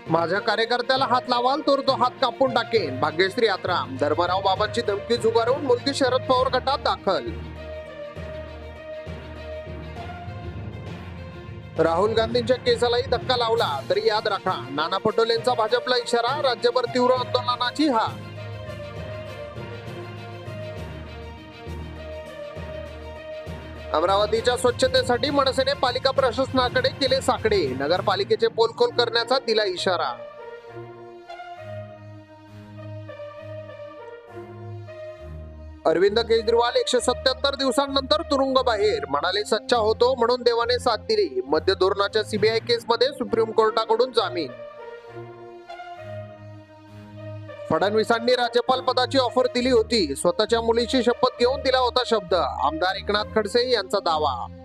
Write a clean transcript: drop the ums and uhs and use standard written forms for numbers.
माझ्या कार्यकर्त्याला हात लावाल तर तो हात कापून टाकेन. भाग्यश्री आत्राम. धर्मराव बाबांची धमकी झुगारून मुलगी शरद पवार गटात दाखल. राहुल गांधींच्या केसालाही धक्का लावला तरी याद राखा. नाना पटोलेंचा भाजपला इशारा. राज्यभर तीव्र आंदोलनाची हाक. अमरावतीच्या स्वच्छतेसाठी मनसेने पालिका प्रशासनाकडे केले साकडे. नगरपालिकेचे पोलखोल करण्याचा दिला इशारा. अरविंद केजरीवाल 177 दिवसांनंतर तुरुंग बाहेर. म्हणाले सच्चा होतो म्हणून देवाने साथ दिली. मद्य धोरणाच्या सीबीआय केसमध्ये सुप्रीम कोर्टाकडून जामीन. फडणवीसांनी राज्यपाल पदाची ऑफर दिली होती. स्वतःच्या मुलीची शपथ घेऊन दिला होता शब्द. आमदार एकनाथ खडसे यांचा दावा.